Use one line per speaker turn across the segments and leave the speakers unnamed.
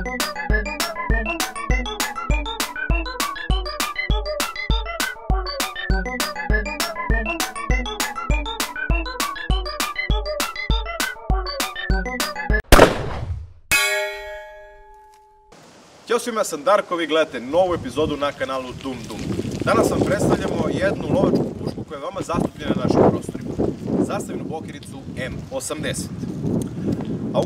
Ćao svima, ja sam Darko, vi gledate novu epizodu na kanalu Dum Dum. Danas vam predstavljamo jednu lovačku pušku koja je veoma zastupljena na našim prostorima. Zastavljenu bokericu M80. A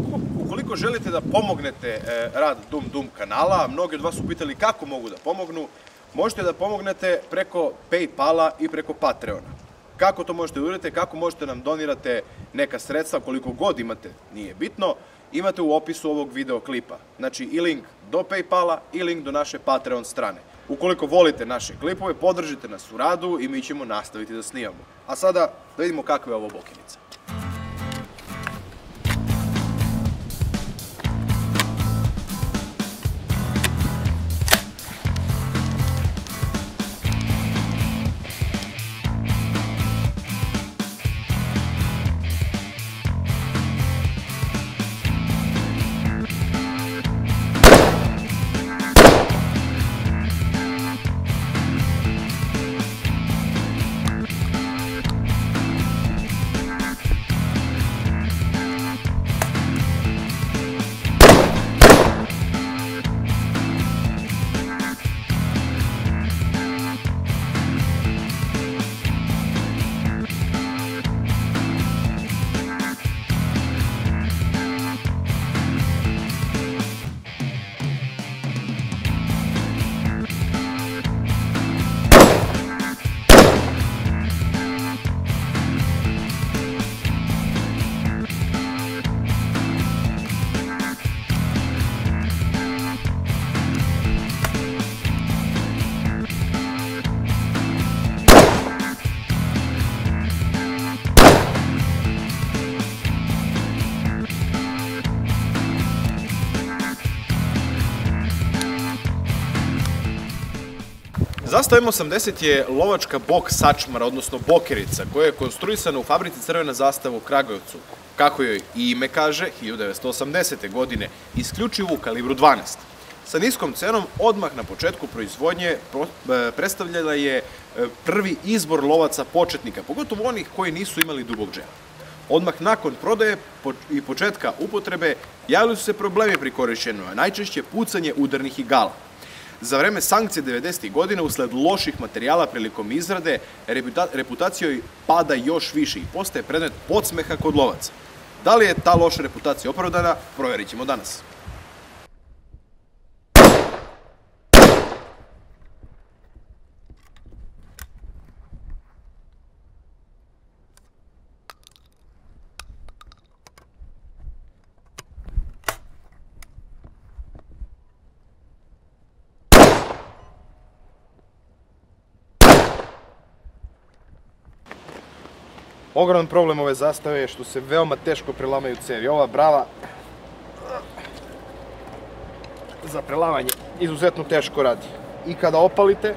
ukoliko želite da pomognete rad Dum Dum kanala, mnogi od vas su pitali kako mogu da pomognu, možete da pomognete preko Paypala i preko Patreona. Kako to možete da uradite, kako možete nam donirate neka sredstva, koliko god imate, nije bitno, imate u opisu ovog videoklipa. Znači i link do Paypala i link do naše Patreon strane. Ukoliko volite naše klipove, podržite nas u radu i mi ćemo nastaviti da snimamo. A sada da vidimo kakva je ovo bokenica. Zastava M80 je lovačka bok sačmara, odnosno bokerica, koja je konstruisana u fabrici Crvena zastava u Kragujevcu, kako joj i ime kaže, 1980. godine, isključivo u kalibru 12. Sa niskom cenom, odmah na početku proizvodnje predstavljala je prvi izbor lovaca početnika, pogotovo onih koji nisu imali dugog džela. Odmah nakon prodaje i početka upotrebe javili su se problemi pri korišćenju, a najčešće pucanje udarnih igala. Za vreme sankcije 90. godina, usled loših materijala prilikom izrade, reputacija joj pada još više i postaje predmet podsmeha kod lovaca. Da li je ta loša reputacija opravdana, proverit ćemo danas. Ogroman problem ove zastave je što se veoma teško prelamaju cevi. Ova brava za prelamanje izuzetno teško radi. I kada opalite,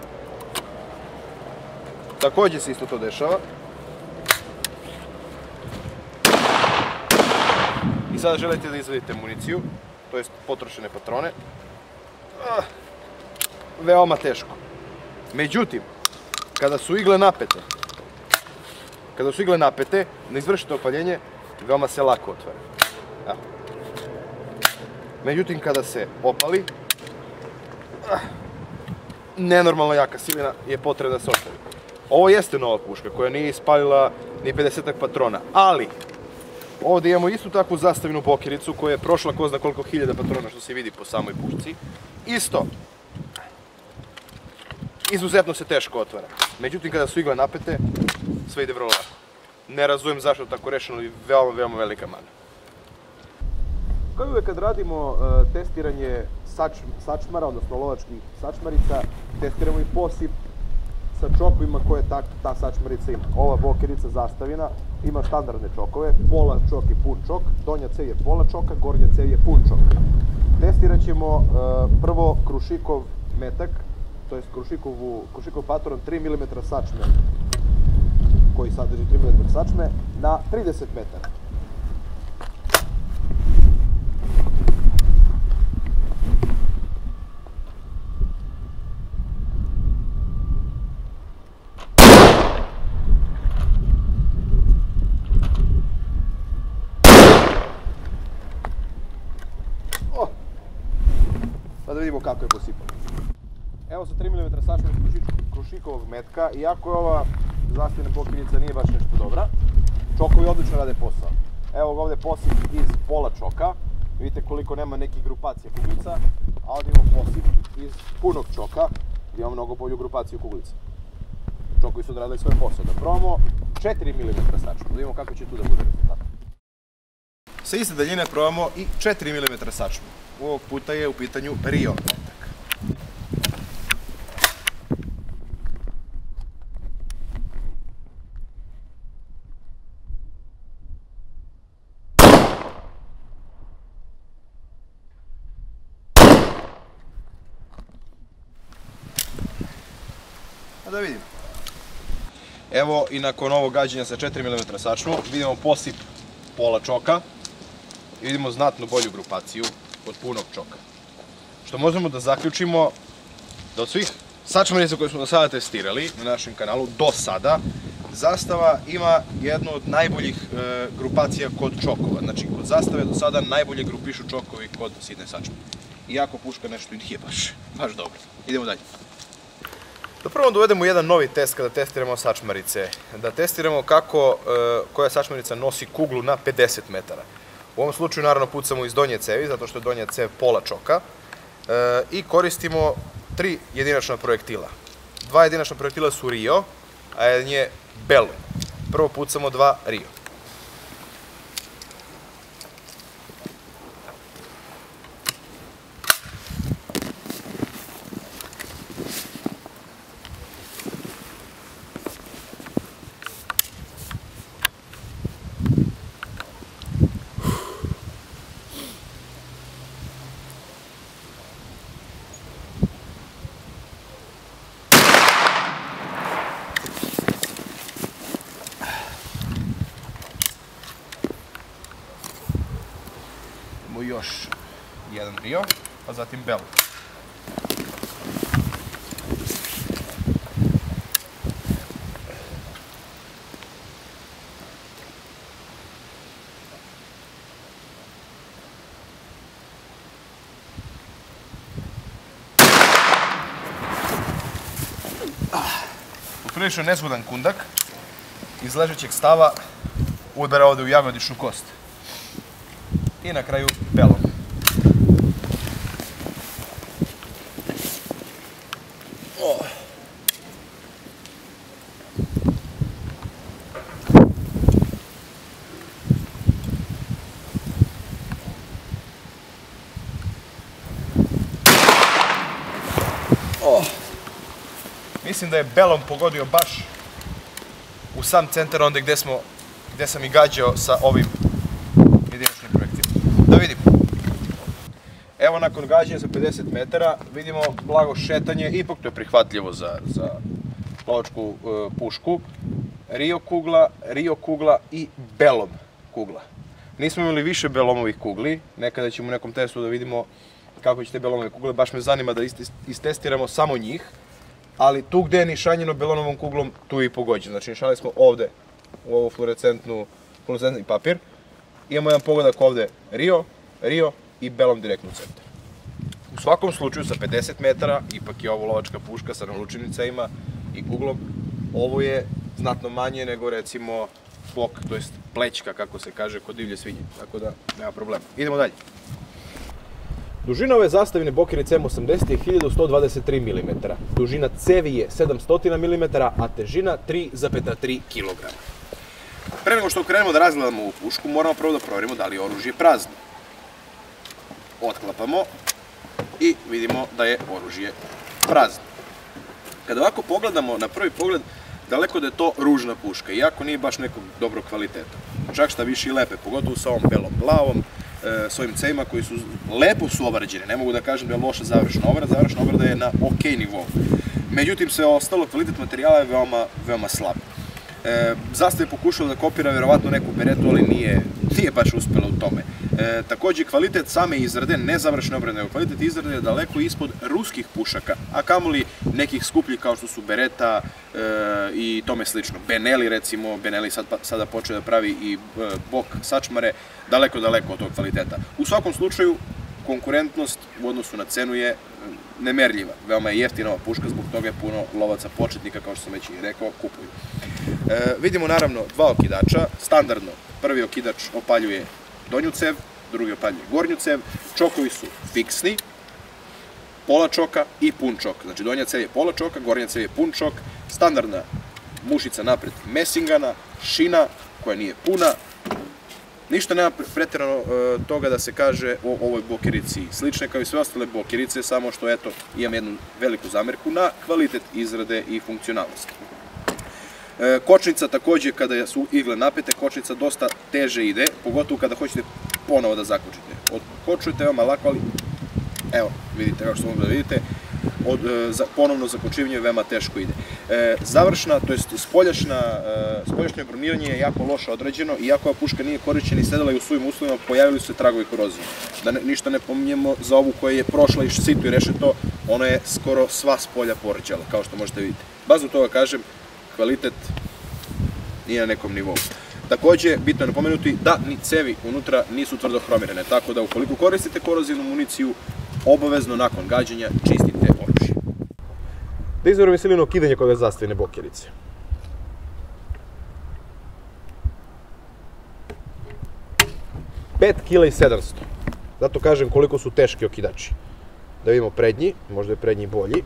takođe se isto to dešava. I sada želite da izvadite municiju, to jest potrošene patrone. Veoma teško. Međutim, kada su igle napete, na izvršite opaljenje, veoma se lako otvara. Međutim, kada se opali, nenormalno jaka silina je potrebna da se ostavi. Ovo jeste nova puška koja nije ispalila ni 50-ak patrona, ali ovde imamo istu takvu zastavljenu bokericu koja je prošla ko zna koliko hiljada patrona što se vidi po samoj pušci. Isto, izuzetno se teško otvara. Međutim, kada su igle napete, sve ide vrlo lako. Ne razumem zašto tako rešeno i veoma velika mana. Kao i uvek kad radimo testiranje sačmara, odnosno lovačkih sačmarica, testiramo i posip sa čokovima koje ta sačmarica ima. Ova bokerica zastavina ima standardne čokove, pola čok i pun čok, donja cev je pola čoka, gornja cev je pun čok. Testirat ćemo prvo Krušikov metak, to je Krušikov patron 3 mm sačme, koji sadrži 3 mm sačme, na 30 metara. Pa da vidimo kako je posipano. Evo sa 3 mm sačmara krušikovog metka, iako je ova zastavljena bokerica nije baš nešto dobra, čokovi odlično rade posao. Evo ga ovde posip iz pola čoka, vidite koliko nema nekih grupacija kuglica, a ovdje imamo posip iz punog čoka, gdje imamo mnogo bolju grupaciju kuglica. Čokovi su odradili svoj posao. Da probamo 4 mm sačmara, da vidimo kako će tu da bude rezultat. Sa iste daljine probamo i 4 mm sačmara. Ovog puta je u pitanju Rio metak. Da vidimo. Evo i nakon ovog gađanja sa 4 mm sačmu vidimo posip pola čoka i vidimo znatno bolju grupaciju od punog čoka. Što možemo da zaključimo da od svih sačmarica koje smo do sada testirali na našem kanalu, do sada, Zastava ima jednu od najboljih grupacija kod čokova. Znači, kod Zastave do sada najbolje grupišu čokovi kod sitne sačmare. Iako puška nešto i nije baš dobro. Idemo dalje. Da prvo dovedemo jedan novi test kada testiramo sačmarice. Da testiramo kako koja sačmarica nosi kuglu na 50 metara. U ovom slučaju naravno pucamo iz donje cevi, zato što je donja cev pola čoka. I koristimo 3 jedinačna projektila. 2 jedinačna projektila su Rio, a jedan je Bellum. Prvo pucamo 2 Rio. Još jedan Rio, pa zatim Bellum. Poprilično nezgodan kundak iz ležećeg stava udara ovde u jagodičnu kost. I na kraju Bellum. Mislim da je Bellum pogodio baš u sam centar onda gde sam i gađao sa ovim jedinačnim projektilom. Da vidimo. Evo nakon gađanja sa 50 metara vidimo blago šetanje, ipak to je prihvatljivo za lovačku pušku. Rio kugla i Bellum kugla. Nismo imali više Bellumovih kugli, nekada ćemo u nekom testu da vidimo kako će te Bellumove kugle, baš me zanima da istestiramo samo njih, ali tu gde je nišanjeno Bellumovom kuglom, tu je i pogođeno. Znači nišali smo ovde u ovo fluorescentni papir. Imamo jedan pogodak ovde Rio i Bellum direktno u centar. U svakom slučaju sa 50 metara, ipak je ovo lovačka puška sa nalučenim cevima i kuglom, ovo je znatno manje nego recimo bok, to jest plećka kako se kaže kod divlje svinje, tako da nema problema. Idemo dalje. Dužina ove zastavine bokerice M80 je 1123 mm, dužina cevi je 700 mm, a težina 3,3 kg. Pre nego što krenemo da razgledamo ovu pušku, moramo prvo da proverimo da li je oružje prazno. Otklapamo i vidimo da je oružje prazno. Kada ovako pogledamo na prvi pogled, daleko da je to ružna puška, iako nije baš nekog dobrog kvaliteta. Čak šta više i lepe, pogotovo sa ovom belom glavom, s ovim cevima koji su lepo su obrađene. Ne mogu da kažem da je loša završna obrada je na ok nivou. Međutim, sve ostalo, kvalitet materijala je veoma slab. Zastava je pokušala da kopira verovatno neku beretu, ali nije baš uspela u tome. Takođe, kvalitet same izrade, ne završne obrade, nego kvalitet izrade je daleko ispod ruskih pušaka, a kamoli nekih skupljih kao što su bereta i tome slično. Benelli recimo, Benelli sada počeo da pravi i bok sačmare, daleko od tog kvaliteta. U svakom slučaju, konkurentnost u odnosu na cenu je nemerljiva. Veoma je jeftina ova puška, zbog toga je puno lovaca početnika, kao što sam već i rekao, kupuju. Vidimo naravno dva okidača. Standardno, prvi okidač opaljuje donju cev, drugi opaljuje gornju cev. Čokovi su fiksni, pola čoka i pun čok. Znači donja cev je pola čoka, gornja cev je pun čok. Standardna mušica napred mesingana, šina koja nije puna. Ništa nema pretjerano toga da se kaže o ovoj bokerici. Slične kao i sve ostale bokerice, samo što eto, imam jednu veliku zamerku na kvalitet izrade i funkcionalnost. Kočnica takođe, kada su igle napete, kočnica dosta teže ide, pogotovo kada hoćete ponovo da zakočite. Odkočujete veoma lako, ali evo, vidite kako što mogu da vidite, ponovno zakočivanje veoma teško ide. Završna, to jest spoljašnje broniranje je jako loše određeno, iako ova puška nije korišćena i sedela i u svojim uslovima, pojavili su se tragovi korozije. Da ništa ne pominjemo za ovu koja je prošla i sito i rešeto, ona je skoro sva spolja porđala, kao što možete vidjeti. Baš zbog toga kažem, kvalitet nije na nekom nivou. Takođe, bitno je napomenuti da ni cevi unutra nisu tvrdo hromirane, tako da ukoliko koristite korozivnu municiju, obavezno nakon gađanja čistite oružje.
Da izverujem silino kidanje kod zastavine bokerice. Pet kila i 700. Zato kažem koliko su teški okidači. Da vidimo prednji, možda je prednji bolji.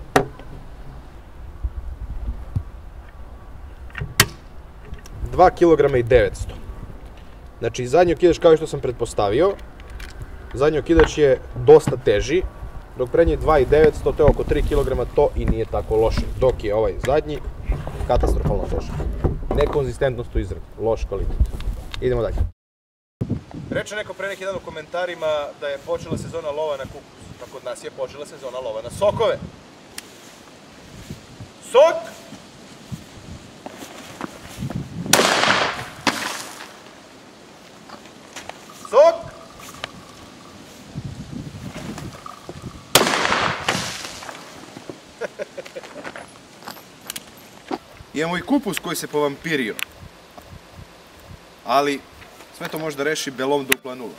Dva kilograma i 900. Znači, zadnji okidač, kao što sam pretpostavio, zadnji okidač je dosta teži, dok prednji 2.900, to je oko 3 kg, to i nije tako loše. Dok je ovaj zadnji katastrofalno težak. Nekonzistentnost u izradi, loš kvalitet. Idemo dalje.
Reče neko pre neki dan u komentarima da je počela sezona lova na kupus. Pa kod nas je počela sezona lova na sokove. Sok! Sok! Imamo i kupus koji se povampirio. Ali sve to može da reši belom dupla nula.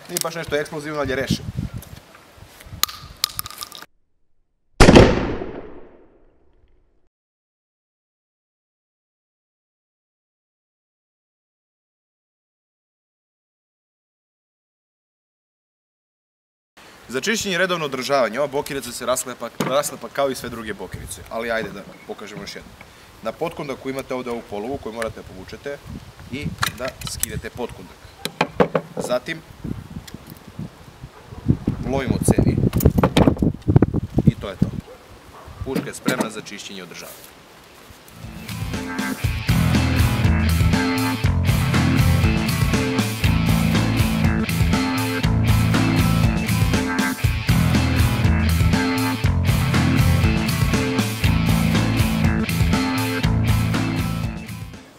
Nije baš nešto eksplozivno, ali je rešen. Za čišćenje i redovno održavanje, ova bokerica se raslepa kao i sve druge bokerice, ali ajde da pokažemo još jedno. Na potkundaku imate ovde ovu polovu koju morate da povučete i da skidete potkundak. Zatim, lovimo cevi i to je to. Puška je spremna za čišćenje i održavanje.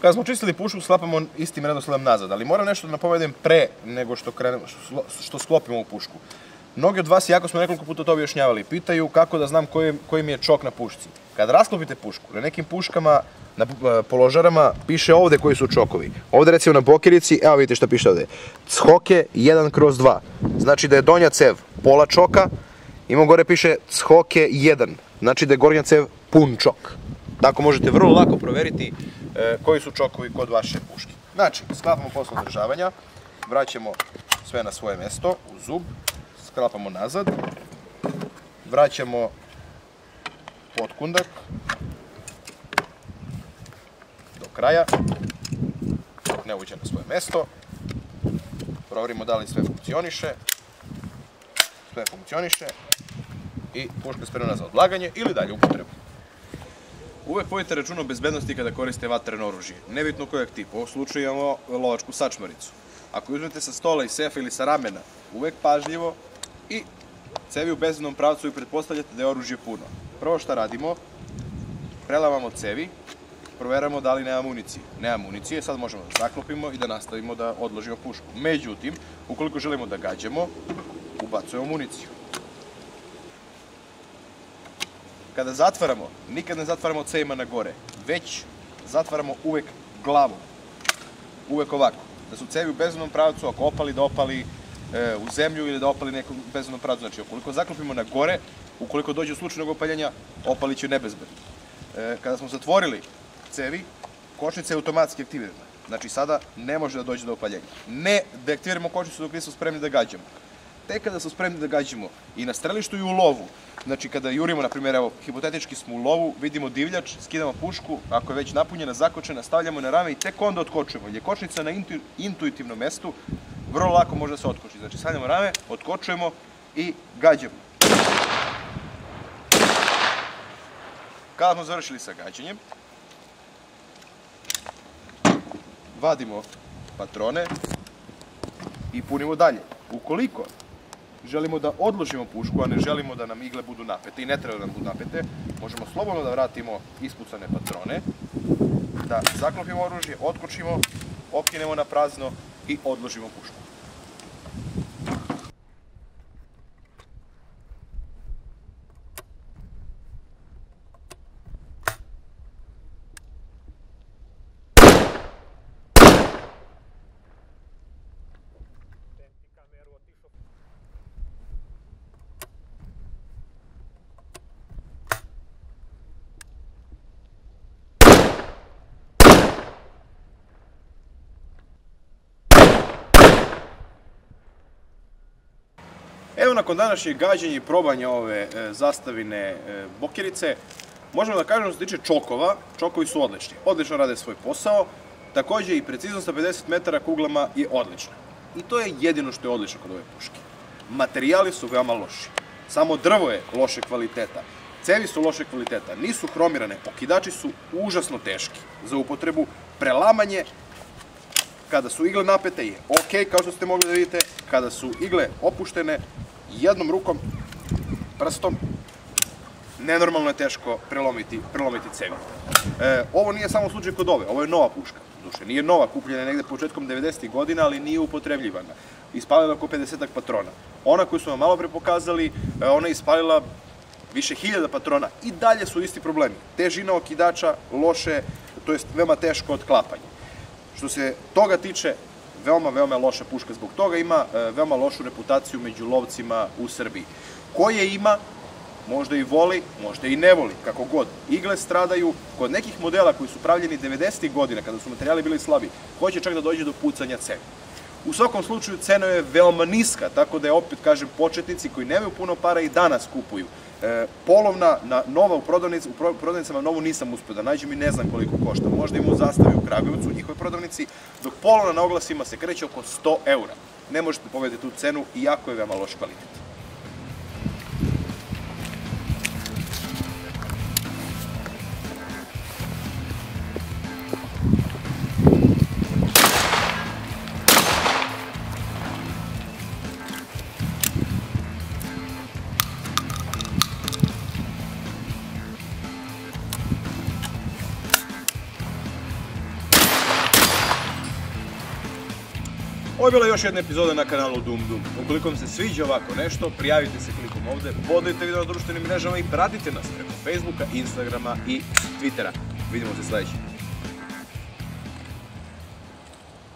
Kada smo čistili pušku, sklapamo istim redosledom nazad, ali moram nešto da napovedem pre nego što sklopimo ovu pušku. Mnogi od vas, iako smo nekoliko puta to objašnjavali, pitaju kako da znam koji mi je čok na pušci. Kada rasklopite pušku, na nekim puškama, na položarama, piše ovde koji su čokovi. Ovde recimo na bokerici, evo vidite šta piše ovde. Choke 1/2. Znači da je donja cev pola čoka, imamo gore piše Choke 1. Znači da je gornja cev pun čok. Tako možete vrlo lako proveriti koji su čokovi kod vaše puške. Znači, sklapamo posle održavanja, vraćamo sve na svoje mesto, u zub, sklapamo nazad, vraćamo potkundak do kraja, dok ne uđe na svoje mesto, proverimo da li sve funkcioniše i puška je spremna za odlaganje ili dalje upotrebu. Uvek povedite računa o bezbednosti kada koriste vatreno oružje, nebitno kojeg tipa. U ovom slučaju imamo lovačku sačmaricu. Ako uzmete sa stola, iz sefa ili sa ramena, uvek pažljivo i cevi u bezbednom pravcu i pretpostavljate da je oružje puno. Prvo šta radimo, prelavamo cevi, proveramo da li nema municije. Nema municije, sad možemo da zaklopimo i da nastavimo da odložimo pušku. Međutim, ukoliko želimo da gađamo, ubacujemo municiju. kada zatvaramo, nikad ne zatvaramo cevima na gore, već zatvaramo uvek glavom. Uvek ovako. Da su cevi u bezvodnom pravcu, ako opali, da opali u zemlju ili da opali nekom bezvodnom pravcu. Znači, ukoliko zaklopimo na gore, ukoliko dođe u slučajnog opaljenja, opali će nebezbedno. Kada smo zatvorili cevi, kočnica je automatski aktivirana. Znači, sada ne može da dođe do opaljenja. Ne deaktiviramo kočnicu dok nismo spremni da gađamo. Tek kada smo spremni da gađamo i na strelištu i u lovu, znači kada jurimo, na primjer, evo, hipotetički smo u lovu, vidimo divljač, skidamo pušku, ako je već napunjena, zakočena, stavljamo na rame i tek onda otkočujemo. Jer je kočnica na intuitivnom mestu, vrlo lako može da se otkoči. Znači, stavljamo rame, otkočujemo i gađamo. Kada smo završili sa gađanjem, vadimo patrone i punimo dalje. Ukoliko želimo da odložimo pušku, a ne želimo da nam igle budu napete i ne treba da nam budu napete, možemo slobodno da vratimo ispucane patrone, da zaklopimo oružje, otkočimo, okinemo na prazno i odložimo pušku. Evo, nakon današnjeg gađanja i probanja ove zastavine bokerice, možemo da kažemo što se tiče čokova, čokovi su odlični. Odlično rade svoj posao, takođe i preciznost sa 50 metara kuglama je odlična. I to je jedino što je odlično kod ove puške. Materijali su veoma loši. Samo drvo je loše kvaliteta. Cevi su loše kvaliteta, nisu hromirane, okidači su užasno teški za upotrebu. Prelamanje, kada su igle napete, je ok, kao što ste mogli da vidite. Kada su igle opuštene, jednom rukom, prstom, nenormalno je teško prelomiti cevi. Ovo nije samo slučaj kod ove, ovo je nova puška. Duše, nije nova, kupljena negde početkom 90. godina, ali nije upotrebljivana. Ispalila oko 50 patrona. Ona koju smo vam malo pre pokazali, ona je ispalila više hiljada patrona. I dalje su isti problemi. Težina okidača, loše, to jest veoma teško otklapanje. Što se toga tiče, veoma loša puška. Zbog toga ima veoma lošu reputaciju među lovcima u Srbiji. Ko je ima, možda i voli, možda i ne voli, kako god. Igle stradaju, kod nekih modela koji su pravljeni 90. godina, kada su materijali bili slabi, hoće čak da dođe do pucanja cevi. U svakom slučaju, cena je veoma niska, tako da je, opet kažem, početnici koji nemaju puno para i danas kupuju. Polovna, nova u prodavnicama, novu nisam uspio da nađem i ne znam koliko košta. Možda ima u Zastavi u Kragujevcu, u njihovoj prodavnici, dok polovna na oglasima se kreće oko 100 eura. Ne možete povedati tu cenu, iako je veoma loš kvalitet. Ovo je bila još jedna epizoda na kanalu Dum Dum. Ukoliko vam se sviđa ovako nešto, prijavite se klikom ovde, podelite video na društvenim mrežama i pratite nas preko Facebooka, Instagrama i Twittera. Vidimo se sledeći.